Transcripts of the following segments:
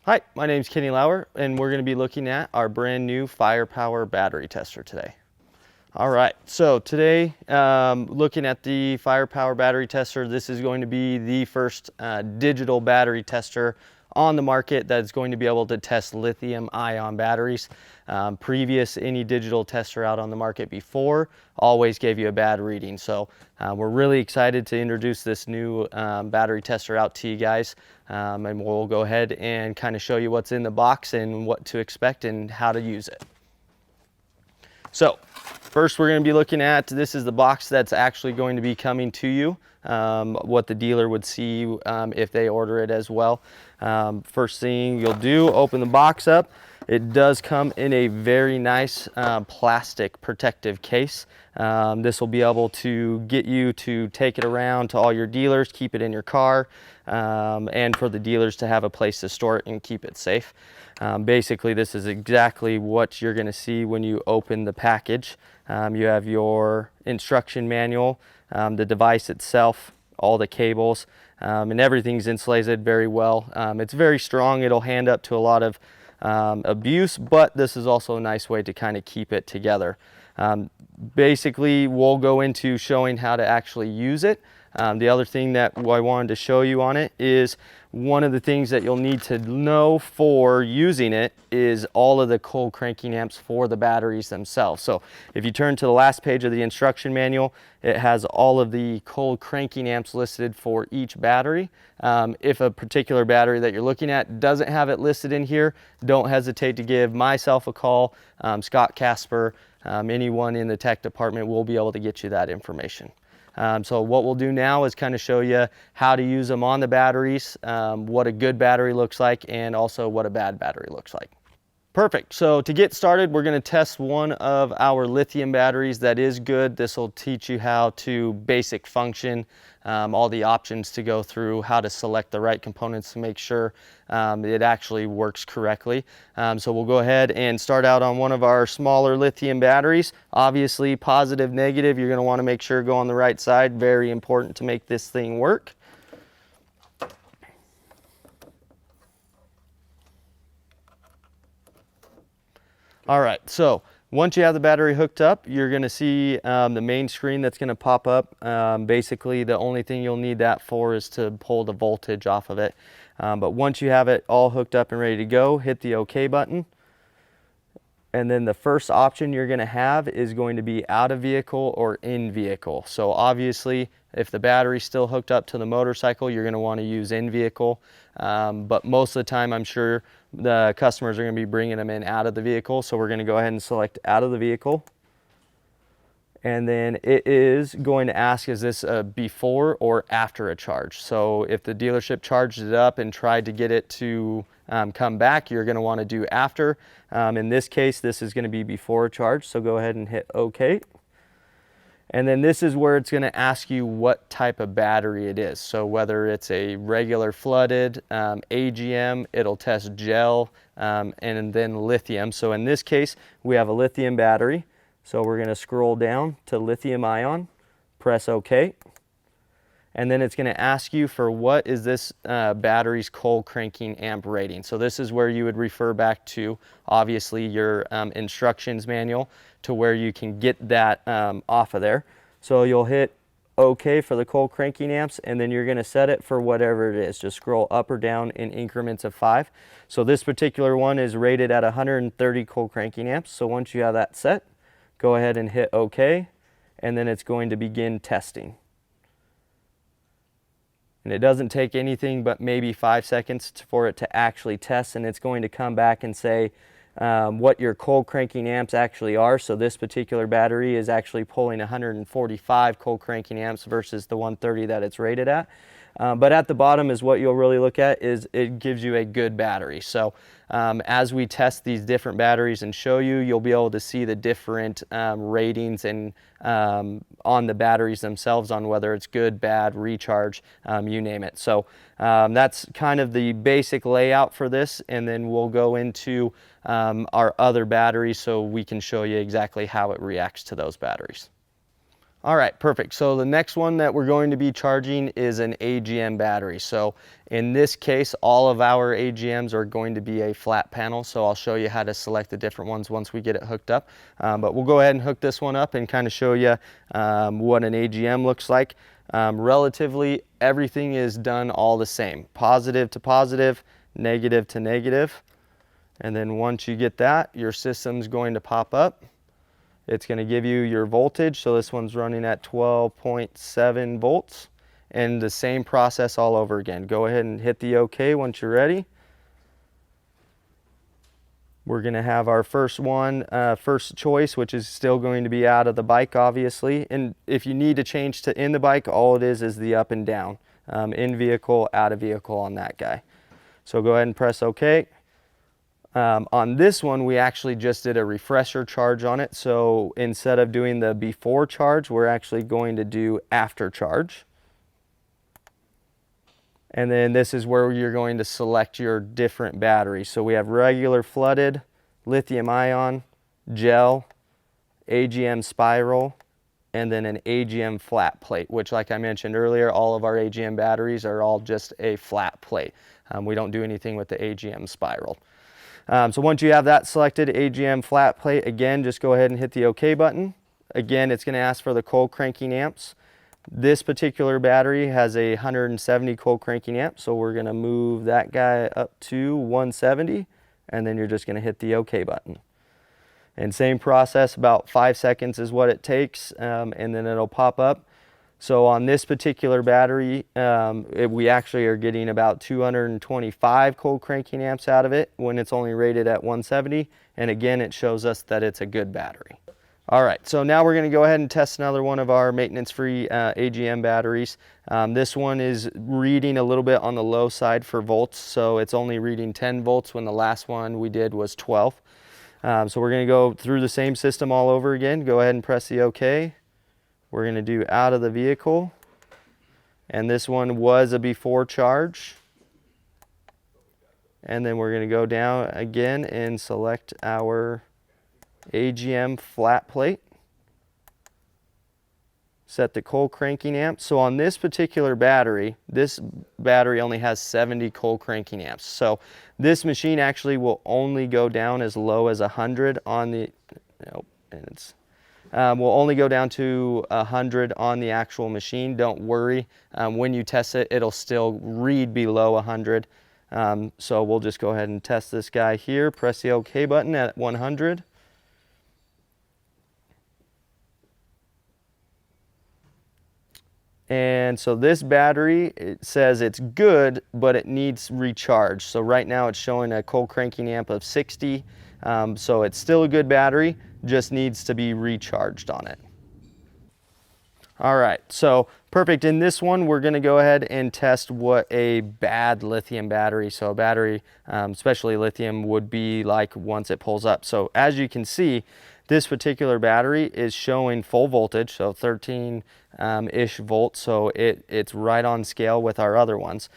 Hi, my name is Kenny Lauer, and we're going to be looking at our brand new Firepower battery tester today. All right, so today, looking at the Firepower battery tester, this is going to be the first digital battery tester on the market that's going to be able to test lithium-ion batteries. Any digital tester out on the market before always gave you a bad reading. So we're really excited to introduce this new battery tester out to you guys. And we'll go ahead and kind of show you what's in the box and what to expect and how to use it. So first we're going to be looking at, this is the box that's actually going to be coming to you, what the dealer would see if they order it as well. First thing you'll do, open the box up. It does come in a very nice plastic protective case. This will be able to get you to take it around to all your dealers, keep it in your car, and for the dealers to have a place to store it and keep it safe. Basically, this is exactly what you're going to see when you open the package. You have your instruction manual, the device itself, all the cables, and everything's insulated very well. It's very strong. It'll hand up to a lot of abuse, but this is also a nice way to kind of keep it together. Basically, we'll go into showing how to actually use it. The other thing that I wanted to show you on it is one of the things that you'll need to know for using it is all of the cold cranking amps for the batteries themselves. So if you turn to the last page of the instruction manual, it has all of the cold cranking amps listed for each battery. If a particular battery that you're looking at doesn't have it listed in here, don't hesitate to give myself a call, Scott Casper, anyone in the tech department will be able to get you that information. So what we'll do now is kind of show you how to use them on the batteries, what a good battery looks like, and also what a bad battery looks like. Perfect. So to get started, we're going to test one of our lithium batteries that is good. This will teach you how to basic function, all the options to go through, how to select the right components to make sure it actually works correctly. So we'll go ahead and start out on one of our smaller lithium batteries. Obviously, positive, negative, you're going to want to make sure go on the right side. Very important to make this thing work. All right, so once you have the battery hooked up, you're going to see the main screen that's going to pop up. Basically, the only thing you'll need that for is to pull the voltage off of it. But once you have it all hooked up and ready to go, hit the OK button. And then the first option you're going to have is going to be out of vehicle or in vehicle. So obviously, if the battery's still hooked up to the motorcycle, you're going to want to use in vehicle. But most of the time, I'm sure the customers are going to be bringing them in out of the vehicle. So we're going to go ahead and select out of the vehicle. And then it is going to ask, is this a before or after a charge? So if the dealership charged it up and tried to get it to come back, you're going to want to do after. In this case, this is going to be before a charge. So go ahead and hit OK. And then this is where it's going to ask you what type of battery it is. So whether it's a regular flooded, AGM, it'll test gel, and then lithium. So in this case, we have a lithium battery. So we're going to scroll down to lithium ion, press OK. And then it's going to ask you for what is this battery's cold cranking amp rating. So this is where you would refer back to, obviously, your instructions manual to where you can get that off of there. So you'll hit OK for the cold cranking amps, and then you're going to set it for whatever it is. Just scroll up or down in increments of 5. So this particular one is rated at 130 cold cranking amps. So once you have that set, go ahead and hit OK, and then it's going to begin testing. And it doesn't take anything but maybe 5 seconds for it to actually test, and it's going to come back and say what your cold cranking amps actually are. So this particular battery is actually pulling 145 cold cranking amps versus the 130 that it's rated at. But at the bottom is what you'll really look at is it gives you a good battery. So as we test these different batteries and show you, you'll be able to see the different ratings and on the batteries themselves on whether it's good, bad, recharge, you name it. So that's kind of the basic layout for this, and then we'll go into our other batteries so we can show you exactly how it reacts to those batteries. All right, perfect. So the next one that we're going to be charging is an AGM battery. So in this case, all of our AGMs are going to be a flat panel. So I'll show you how to select the different ones once we get it hooked up. But we'll go ahead and hook this one up and kind of show you what an AGM looks like. Relatively, everything is done all the same. Positive to positive, negative to negative. And then once you get that, your system's going to pop up. It's going to give you your voltage. So this one's running at 12.7 volts. And the same process all over again. Go ahead and hit the OK once you're ready. We're going to have our first one, first choice, which is still going to be out of the bike, obviously. And if you need to change to in the bike, all it is the up and down. In vehicle, out of vehicle on that guy. So go ahead and press OK. On this one, we actually just did a refresher charge on it. So instead of doing the before charge, we're actually going to do after charge. And then this is where you're going to select your different batteries. So we have regular flooded, lithium ion, gel, AGM spiral, and then an AGM flat plate, which like I mentioned earlier, all of our AGM batteries are all just a flat plate. We don't do anything with the AGM spiral. So once you have that selected, AGM flat plate, again, just go ahead and hit the OK button. Again, it's going to ask for the cold cranking amps. This particular battery has a 170 cold cranking amp, so we're going to move that guy up to 170, and then you're just going to hit the OK button. And same process, about 5 seconds is what it takes, and then it'll pop up. So on this particular battery, we actually are getting about 225 cold cranking amps out of it when it's only rated at 170. And again, it shows us that it's a good battery. All right, so now we're going to go ahead and test another one of our maintenance-free AGM batteries. This one is reading a little bit on the low side for volts, so it's only reading 10 volts when the last one we did was 12. So we're going to go through the same system all over again. Go ahead and press the OK. We're going to do out of the vehicle, and this one was a before charge. And then we're going to go down again and select our AGM flat plate. Set the cold cranking amp. So on this particular battery, this battery only has 70 cold cranking amps. So this machine actually will only go down as low as 100 on the, nope, and it's will only go down to 100 on the actual machine. Don't worry, when you test it, it'll still read below 100. So we'll just go ahead and test this guy here. Press the OK button at 100. And so this battery, it says it's good, but it needs recharge. So right now it's showing a cold cranking amp of 60. So it's still a good battery, just needs to be recharged on it. All right, so perfect. In this one, we're gonna go ahead and test what a bad lithium battery, so a battery, especially lithium, would be like once it pulls up. So as you can see, this particular battery is showing full voltage, so 13-ish volts, so it's right on scale with our other ones.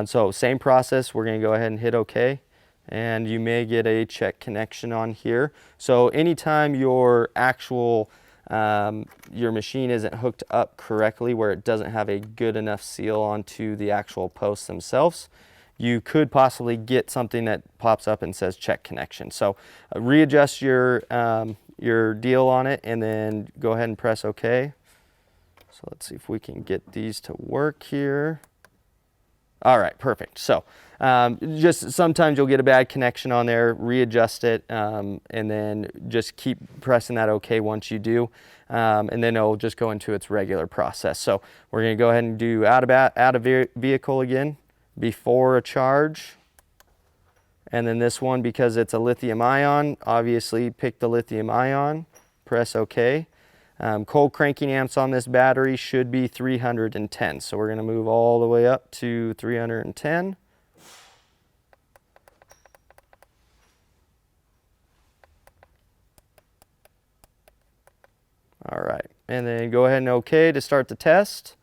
So same process, we're gonna go ahead and hit OK. And you may get a check connection on here. So anytime your actual your machine isn't hooked up correctly, where it doesn't have a good enough seal onto the actual posts themselves, you could possibly get something that pops up and says check connection. So readjust your deal on it and then go ahead and press OK. So let's see if we can get these to work here. All right, perfect. So just sometimes you'll get a bad connection on there, readjust it, and then just keep pressing that OK once you do, and then it'll just go into its regular process. So we're going to go ahead and do out of vehicle again, before a charge, and then this one, because it's a lithium ion, obviously pick the lithium ion, press OK. Cold cranking amps on this battery should be 310. So we're going to move all the way up to 310. All right, and then go ahead and OK to start the test.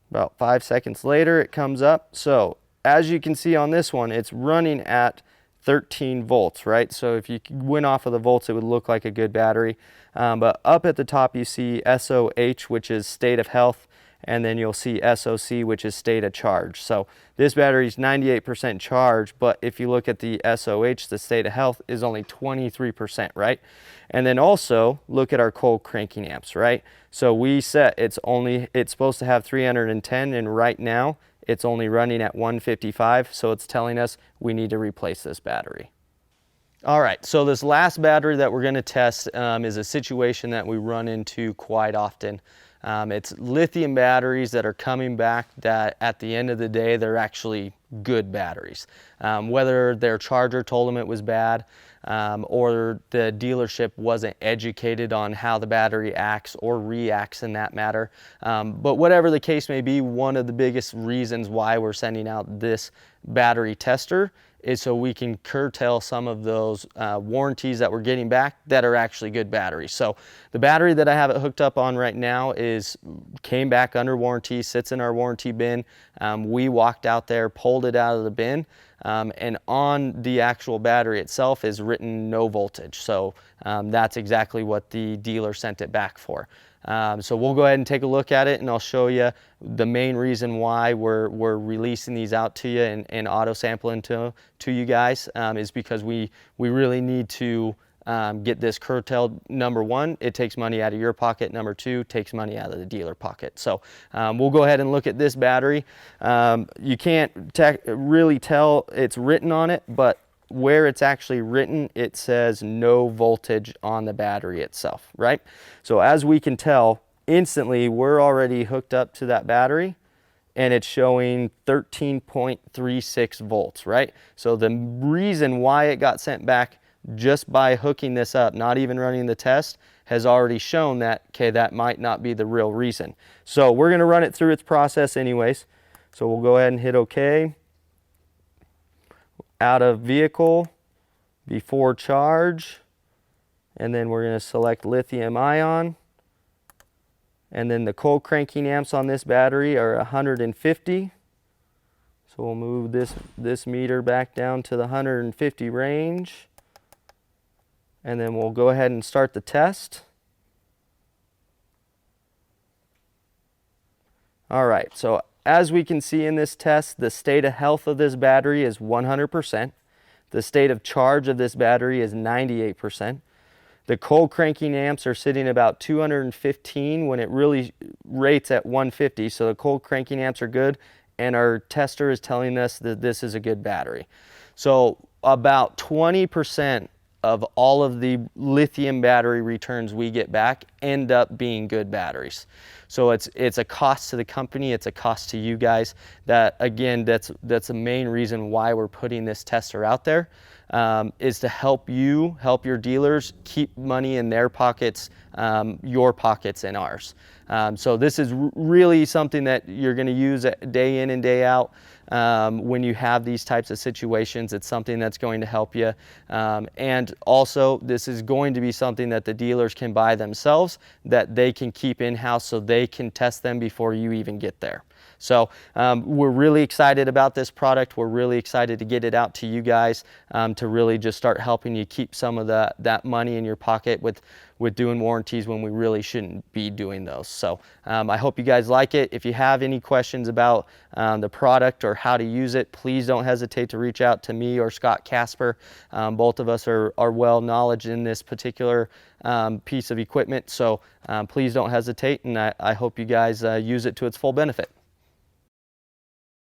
About 5 seconds later, it comes up. So as you can see on this one, it's running at 13 volts, right? So if you went off of the volts, it would look like a good battery. But up at the top, you see SOH, which is state of health, and then you'll see SOC, which is state of charge. So this battery is 98% charged, but if you look at the SOH, the state of health is only 23%, right? And then also look at our cold cranking amps, right? So we set it's supposed to have 310, and right now it's only running at 155, so it's telling us we need to replace this battery. All right, so this last battery that we're going to test is a situation that we run into quite often. It's lithium batteries that are coming back that at the end of the day, they're actually good batteries. Whether their charger told them it was bad, or the dealership wasn't educated on how the battery acts or reacts in that matter. But whatever the case may be, one of the biggest reasons why we're sending out this battery tester is so we can curtail some of those warranties that we're getting back that are actually good batteries. So the battery that I have it hooked up on right now came back under warranty, sits in our warranty bin. We walked out there, pulled it out of the bin, and on the actual battery itself is written no voltage. So that's exactly what the dealer sent it back for. So we'll go ahead and take a look at it, and I'll show you the main reason why we're releasing these out to you and auto sampling to you guys is because we really need to get this curtailed. Number one, it takes money out of your pocket. Number two, takes money out of the dealer pocket. So we'll go ahead and look at this battery. You can't really tell it's written on it, but where it's actually written, it says no voltage on the battery itself, right? So as we can tell, instantly we're already hooked up to that battery and it's showing 13.36 volts, right? So the reason why it got sent back just by hooking this up, not even running the test, has already shown that, okay, that might not be the real reason. So we're gonna run it through its process anyways. So we'll go ahead and hit okay. Out of vehicle, before charge, and then we're going to select lithium ion, and then the cold cranking amps on this battery are 150. So we'll move this meter back down to the 150 range, and then we'll go ahead and start the test. All right, so as we can see in this test, the state of health of this battery is 100%. The state of charge of this battery is 98%. The cold cranking amps are sitting about 215 when it really rates at 150. So the cold cranking amps are good, and our tester is telling us that this is a good battery. So about 20% of all of the lithium battery returns we get back end up being good batteries. So it's a cost to the company, it's a cost to you guys. That again, that's the main reason why we're putting this tester out there, is to help your dealers keep money in their pockets, your pockets and ours. So this is really something that you're going to use day in and day out. When you have these types of situations, it's something that's going to help you. And also, this is going to be something that the dealers can buy themselves, that they can keep in-house so they can test them before you even get there. So we're really excited about this product. We're really excited to get it out to you guys, to really just start helping you keep some of that money in your pocket with doing warranties when we really shouldn't be doing those. So I hope you guys like it. If you have any questions about the product or how to use it, please don't hesitate to reach out to me or Scott Casper. Both of us are well knowledge in this particular piece of equipment. So please don't hesitate, and I hope you guys use it to its full benefit.